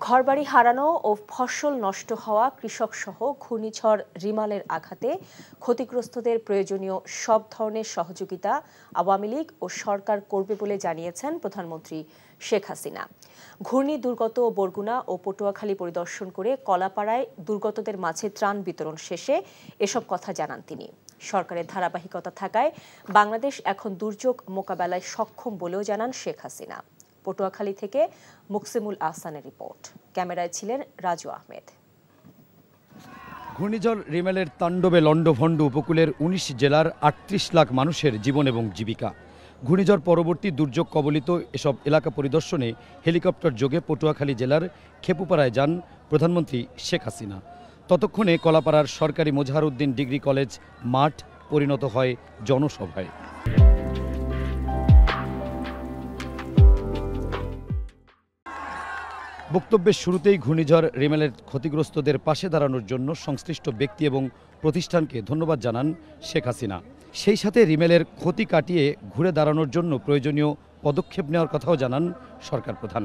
ঘরবাড়ি হারানো ও ফসল নষ্ট হওয়া কৃষকসহ ঘূর্ণিঝড় রিমালের আঘাতে ক্ষতিগ্রস্তদের প্রয়োজনীয় সব ধরনের সহযোগিতা আওয়ামী লীগ ও সরকার করবে বলে জানিয়েছেন প্রধানমন্ত্রী শেখ হাসিনা। ঘূর্ণি দুর্গত বরগুনা ও পটুয়াখালী পরিদর্শন করে কলাপাড়ায় দুর্গতদের মাঝে ত্রাণ বিতরণ শেষে এসব কথা জানান তিনি। সরকারের ধারাবাহিকতা থাকায় বাংলাদেশ এখন দুর্যোগ মোকাবেলায় সক্ষম বলেও জানান শেখ হাসিনা। পটুয়াখালী থেকে মুকসিমুল আহসানের রিপোর্ট, ক্যামেরায় ছিলেন রাজু আহমেদ। ঘূর্ণিঝড় রিমেলের তাণ্ডবে লণ্ডভণ্ড উপকূলের ১৯ জেলার ৩৮ লাখ মানুষের জীবন এবং জীবিকা। ঘূর্ণিঝড় পরবর্তী দুর্যোগ কবলিত এসব এলাকা পরিদর্শনে হেলিকপ্টার যোগে পটুয়াখালী জেলার খেপুপাড়ায় যান প্রধানমন্ত্রী শেখ হাসিনা। ততক্ষণে কলাপাড়ার সরকারি মোজাহারউদ্দিন ডিগ্রি কলেজ মাঠ পরিণত হয় জনসভায়। বক্তব্যের শুরুতেই ঘূর্ণিঝড় রিমেলের ক্ষতিগ্রস্তদের পাশে দাঁড়ানোর জন্য সংশ্লিষ্ট ব্যক্তি এবং প্রতিষ্ঠানকে ধন্যবাদ জানান শেখ হাসিনা। সেই সাথে রিমেলের ক্ষতি কাটিয়ে ঘুরে দাঁড়ানোর জন্য প্রয়োজনীয় পদক্ষেপ নেওয়ার কথাও জানান সরকার প্রধান।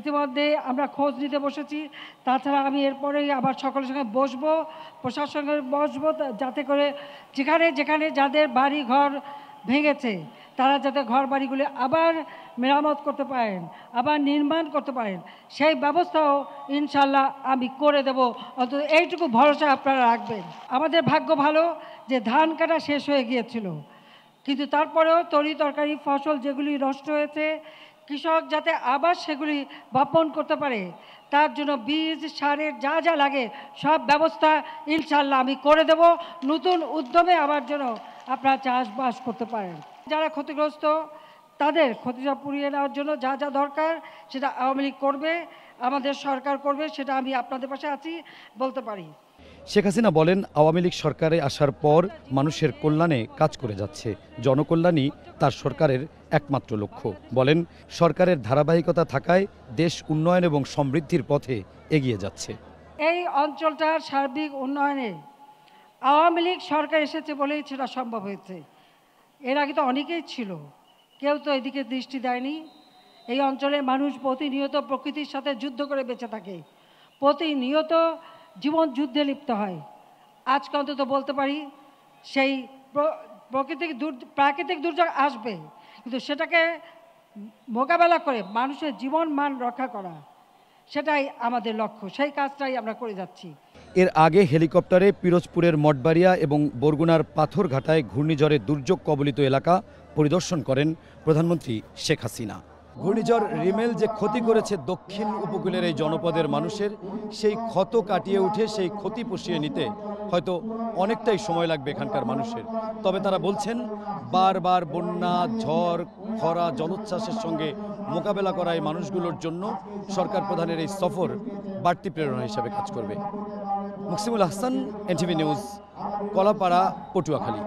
ইতিমধ্যে আমরা খোঁজ নিতে বসেছি, তাছাড়া আমি এরপরেই আবার সকলের সঙ্গে বসবো, প্রশাসনের সঙ্গে বসবো, যাতে করে যেখানে যেখানে যাদের বাড়ি ঘর ভেঙেছে তারা যাতে ঘর বাড়িগুলি আবার মেরামত করতে পারেন, আবার নির্মাণ করতে পারেন, সেই ব্যবস্থাও ইনশাল্লাহ আমি করে দেব। অন্তত এইটুকু ভরসা আপনারা রাখবেন। আমাদের ভাগ্য ভালো যে ধান কাটা শেষ হয়ে গিয়েছিল, কিন্তু তারপরেও তরি তরকারি ফসল যেগুলি নষ্ট হয়েছে কৃষক যাতে আবার সেগুলি বপন করতে পারে, তার জন্য বীজ সারের যা যা লাগে সব ব্যবস্থা ইনশাল্লাহ আমি করে দেব। নতুন উদ্যমে আবার যেন আপনারা চাষবাস করতে পারেন। যারা ক্ষতিগ্রস্ত তাদের ক্ষতিটা পুড়িয়ে নেওয়ার জন্য যা যা দরকার সেটা আওয়ামী লীগ করবে, আমাদের সরকার করবে, সেটা আমি আপনাদের পাশে আছি বলতে পারি। শেখ হাসিনা বলেন, আওয়ামী লীগ সরকারে আসার পর মানুষের কল্যাণে কাজ করে যাচ্ছে, জনকল্যাণই তার সরকারের একমাত্র লক্ষ্য। বলেন, সরকারের ধারাবাহিকতা থাকায় দেশ উন্নয়ন এবং সমৃদ্ধির পথে এগিয়ে যাচ্ছে। এই অঞ্চলটার সার্বিক উন্নয়নে আওয়ামী লীগ সরকার এসেছে বলেই সেটা সম্ভব হয়েছে। এর আগে তো অনেকেই ছিল, কেউ তো এদিকে দৃষ্টি দেয়নি। এই অঞ্চলের মানুষ প্রতিনিয়ত প্রকৃতির সাথে যুদ্ধ করে বেঁচে থাকে, প্রতিনিয়ত জীবন যুদ্ধে লিপ্ত হয়। আজকে অন্তত বলতে পারি সেই প্রাকৃতিক দুর্যোগ আসবে, কিন্তু সেটাকে মোকাবেলা করে মানুষের জীবন মান রক্ষা করা, সেটাই আমাদের লক্ষ্য, সেই কাজটাই আমরা করে যাচ্ছি। এর আগে হেলিকপ্টারে পিরোজপুরের মঠবাড়িয়া এবং বরগুনার পাথরঘাটায় ঘূর্ণিঝড়ের দুর্যোগ কবলিত এলাকা পরিদর্শন করেন প্রধানমন্ত্রী শেখ হাসিনা। ঘূর্ণিঝড় রিমেল যে ক্ষতি করেছে দক্ষিণ উপকূলের এই জনপদের মানুষের, সেই ক্ষত কাটিয়ে উঠে সেই ক্ষতি পুষিয়ে নিতে হয়তো অনেকটাই সময় লাগবে এখানকার মানুষের। তবে তারা বলছেন, বারবার বন্যা, ঝড়, খরা, জলোচ্ছ্বাসের সঙ্গে মোকাবেলা করা এই মানুষগুলোর জন্য সরকার প্রধানের এই সফর বাড়তি প্রেরণা হিসেবে কাজ করবে। Muksimul Ahsan, NTV news, Kalapara, Patuakhali.